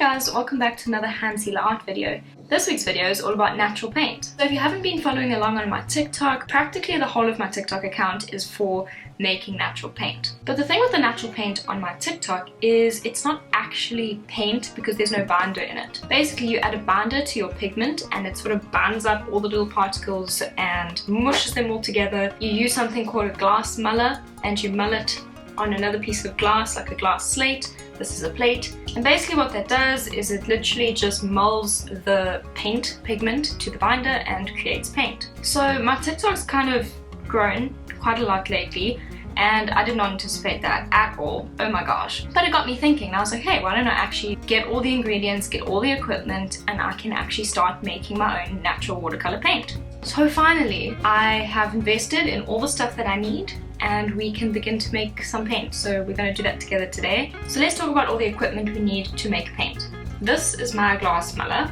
guys, welcome back to another HanSelah art video. This week's video is all about natural paint. So if you haven't been following along on my TikTok, practically the whole of my TikTok account is for making natural paint. But the thing with the natural paint on my TikTok is it's not actually paint because there's no binder in it. Basically you add a binder to your pigment and it sort of binds up all the little particles and mushes them all together. You use something called a glass muller and you mull it on another piece of glass, like a glass slate. This is a plate, and basically what that does is it literally just molds the pigment to the binder and creates paint. So my TikTok's kind of grown quite a lot lately and I did not anticipate that at all. Oh my gosh. But it got me thinking. I was like, hey, why don't I actually get all the ingredients, get all the equipment, and I can actually start making my own natural watercolor paint. So finally, I have invested in all the stuff that I need and we can begin to make some paint. So we're going to do that together today. So let's talk about all the equipment we need to make paint. This is my glass muller.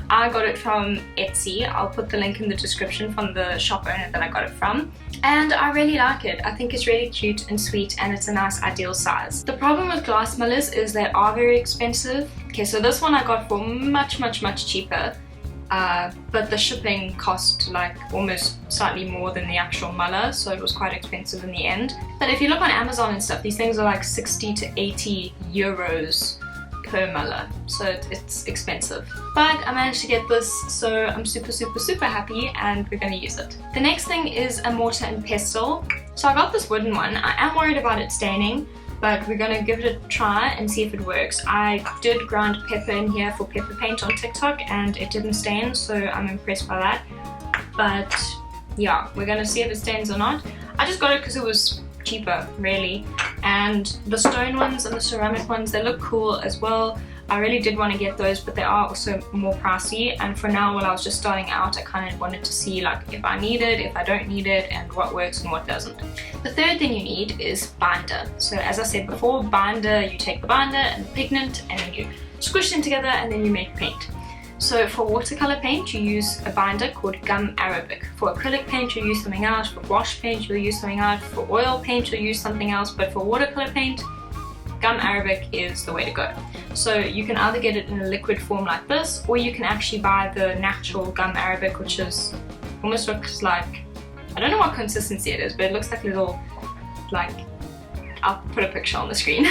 I got it from Etsy. I'll put the link in the description from the shop owner that I got it from. And I really like it. I think it's really cute and sweet and it's a nice ideal size. The problem with glass mullers is they are very expensive. Okay, so this one I got for much cheaper. But the shipping cost like almost slightly more than the actual muller, so it was quite expensive in the end. But if you look on Amazon and stuff, these things are like 60 to 80 euros per muller, so it's expensive. But I managed to get this, so I'm super happy and we're going to use it. The next thing is a mortar and pestle. So I got this wooden one. I am worried about it staining, but we're going to give it a try and see if it works. I did grind pepper in here for pepper paint on TikTok and it didn't stain, so I'm impressed by that. But yeah, we're going to see if it stains or not. I just got it because it was cheaper, really. And the stone ones and the ceramic ones, they look cool as well. I really did want to get those, but they are also more pricey, and for now, while I was just starting out, I kind of wanted to see like if I need it, if I don't need it, and what works and what doesn't. The third thing you need is binder. So as I said before, binder, you take the binder and the pigment and then you squish them together and then you make paint. So for watercolor paint, you use a binder called gum arabic. For acrylic paint, you use something else. For wash paint, you'll use something else. For oil paint, you'll use something else. But for watercolor paint, gum arabic is the way to go. So you can either get it in a liquid form like this, or you can actually buy the natural gum arabic, which is almost looks like, I don't know what consistency it is, but it looks like a little, like, I'll put a picture on the screen.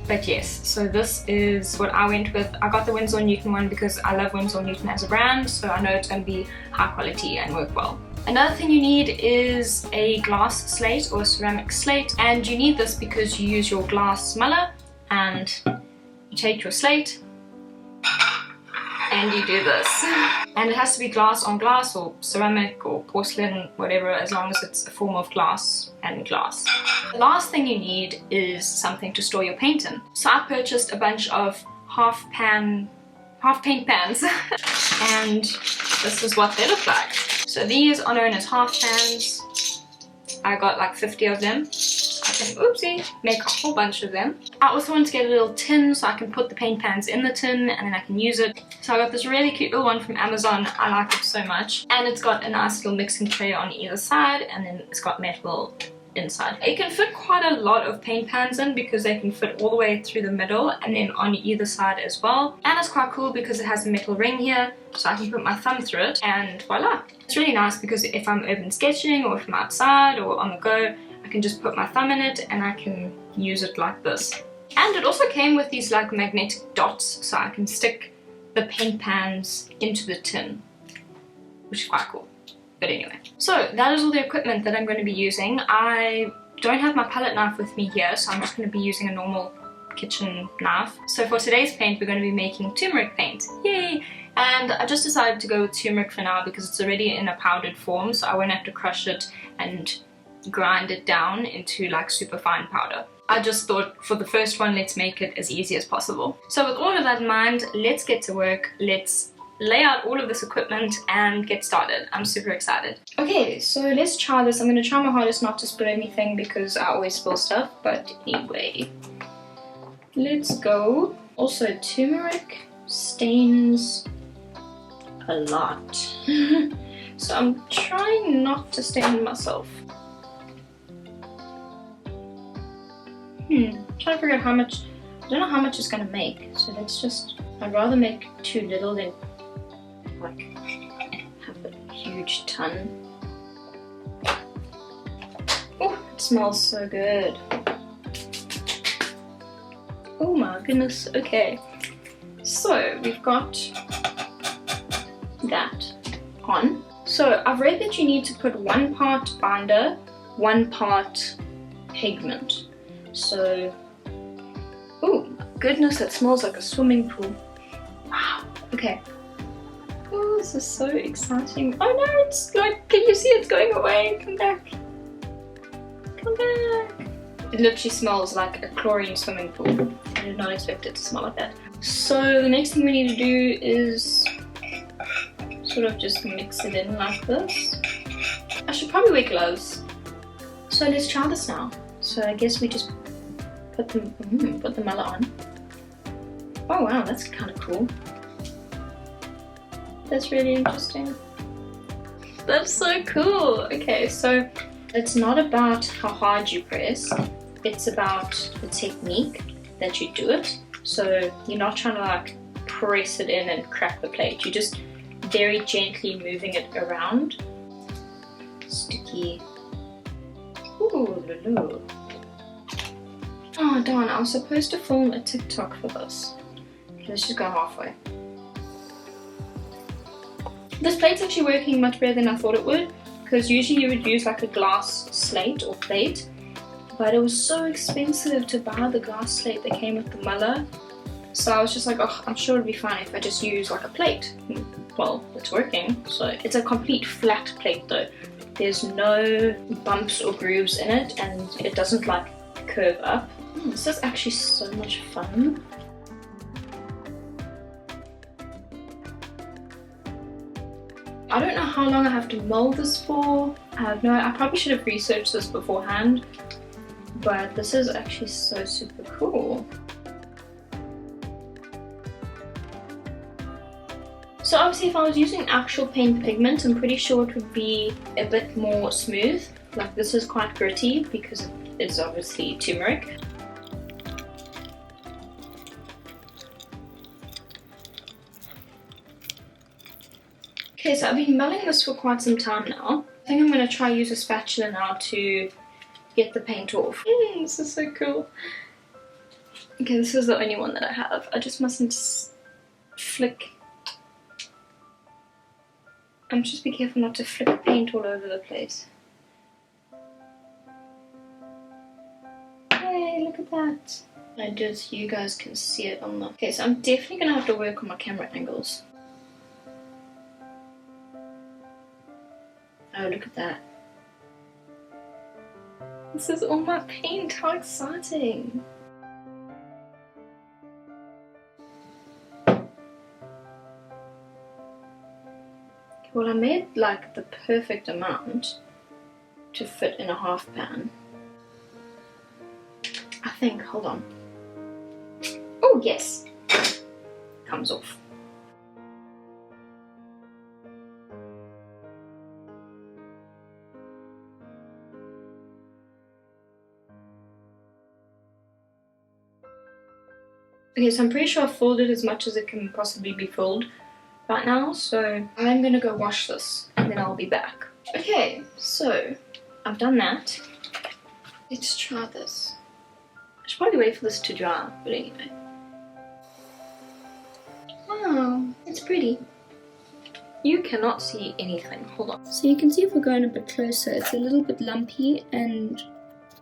But yes, so this is what I went with. I got the Winsor Newton one because I love Winsor Newton as a brand, so I know it's going to be high quality and work well. Another thing you need is a glass slate or a ceramic slate, and you need this because you use your glass muller and you take your slate and you do this. And it has to be glass on glass or ceramic or porcelain, whatever, as long as it's a form of glass and glass. The last thing you need is something to store your paint in. So I purchased a bunch of half paint pans and this is what they look like. So these are known as half pans. I got like 50 of them. I can, oopsie, make a whole bunch of them. I also want to get a little tin so I can put the paint pans in the tin and then I can use it. So I got this really cute little one from Amazon. I like it so much. And it's got a nice little mixing tray on either side and then it's got metal inside. It can fit quite a lot of paint pans in because they can fit all the way through the middle and then on either side as well. And it's quite cool because it has a metal ring here, so I can put my thumb through it and voila. It's really nice because if I'm urban sketching or if I'm outside or on the go, I can just put my thumb in it and I can use it like this. And it also came with these like magnetic dots, so I can stick the paint pans into the tin, which is quite cool. But anyway, so that is all the equipment that I'm going to be using. I don't have my palette knife with me here, so I'm just going to be using a normal kitchen knife. So for today's paint, we're going to be making turmeric paint. Yay! And I just decided to go with turmeric for now because it's already in a powdered form, so I won't have to crush it and grind it down into like super fine powder. I just thought for the first one, let's make it as easy as possible. So with all of that in mind, let's get to work. Let's lay out all of this equipment and get started. I'm super excited. Okay, so let's try this. I'm going to try my hardest not to spill anything because I always spill stuff, but anyway, let's go. Also, turmeric stains a lot. So I'm trying not to stain myself. Trying to figure out how much don't know how much it's gonna make, so let's just, I'd rather make too little than like have a huge ton. Oh, it smells so good. Oh my goodness. Okay, so we've got that on. So I've read that you need to put 1 part binder, 1 part pigment. So, oh my goodness, it smells like a swimming pool. Wow. Okay. Oh, this is so exciting. Oh no, it's like, can you see it's going away? Come back. Come back. It literally smells like a chlorine swimming pool. I did not expect it to smell like that. So the next thing we need to do is sort of just mix it in like this. I should probably wear gloves. So let's try this now. So I guess we just put the muller on. Oh wow, that's kind of cool. That's really interesting. That's so cool. Okay, so it's not about how hard you press, it's about the technique that you do it. So you're not trying to like press it in and crack the plate. You're just very gently moving it around. Sticky. Ooh, lulu. Oh darn, I was supposed to film a TikTok for this. Okay, let's just go halfway. This plate's actually working much better than I thought it would, because usually you would use like a glass slate or plate, but it was so expensive to buy the glass slate that came with the muller. So I was just like, oh, I'm sure it'll be fine if I just use like a plate. Well, it's working. So it's a complete flat plate though. There's no bumps or grooves in it, and it doesn't like curve up. This is actually so much fun. I don't know how long I have to mold this for. I probably should have researched this beforehand, but this is actually so super cool. So obviously if I was using actual paint pigment, I'm pretty sure it would be a bit more smooth. Like this is quite gritty because it's obviously turmeric. Okay, so I've been mulling this for quite some time now. I think I'm going to try use a spatula now to get the paint off. This is so cool. Okay, this is the only one that I have. I just mustn't flick. Just be careful not to flick paint all over the place. Hey, look at that. I did so you guys can see it on the... Okay, so I'm definitely going to have to work on my camera angles. Oh, look at that. This is all my paint, how exciting! Well, I made like the perfect amount to fit in a half pan. I think, hold on. Oh yes! Comes off. Okay, so I'm pretty sure I've filled it as much as it can possibly be filled right now, so I'm gonna go wash this and then I'll be back. Okay, so I've done that. Let's try this. I should probably wait for this to dry, but anyway. Wow, it's pretty. You cannot see anything. Hold on. So you can see if we're going a bit closer, it's a little bit lumpy and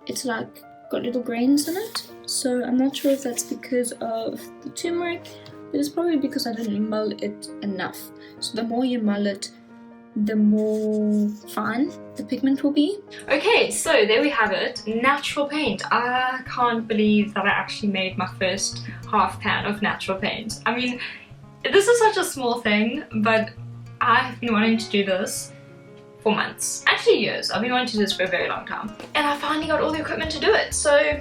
it's like got little grains in it. So I'm not sure if that's because of the turmeric, but it's probably because I didn't mull it enough. So the more you mull it, the more fine the pigment will be. Okay, so there we have it. Natural paint. I can't believe that I actually made my first half pan of natural paint. I mean, this is such a small thing, but I've been wanting to do this for months, actually years. I've been wanting to do this for a very long time, and I finally got all the equipment to do it. So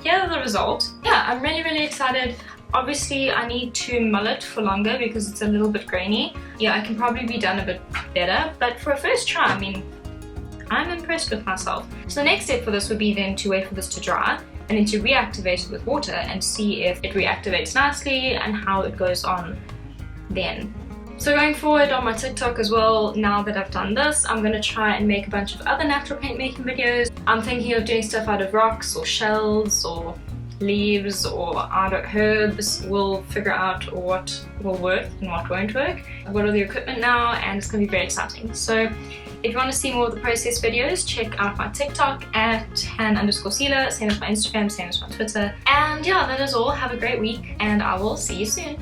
here's the result. Yeah, I'm really excited. Obviously I need to mull it for longer because it's a little bit grainy. Yeah, I can probably be done a bit better, but for a first try, I mean, I'm impressed with myself. So the next step for this would be then to wait for this to dry and then to reactivate it with water and see if it reactivates nicely and how it goes on then. So going forward on my TikTok as well, now that I've done this, I'm going to try and make a bunch of other natural paint making videos. I'm thinking of doing stuff out of rocks or shells or leaves or out of herbs. We'll figure out what will work and what won't work. I've got all the equipment now and it's going to be very exciting. So if you want to see more of the process videos, check out my TikTok at Han_Selah, same as my Instagram, same as my Twitter. And yeah, that is all. Have a great week and I will see you soon.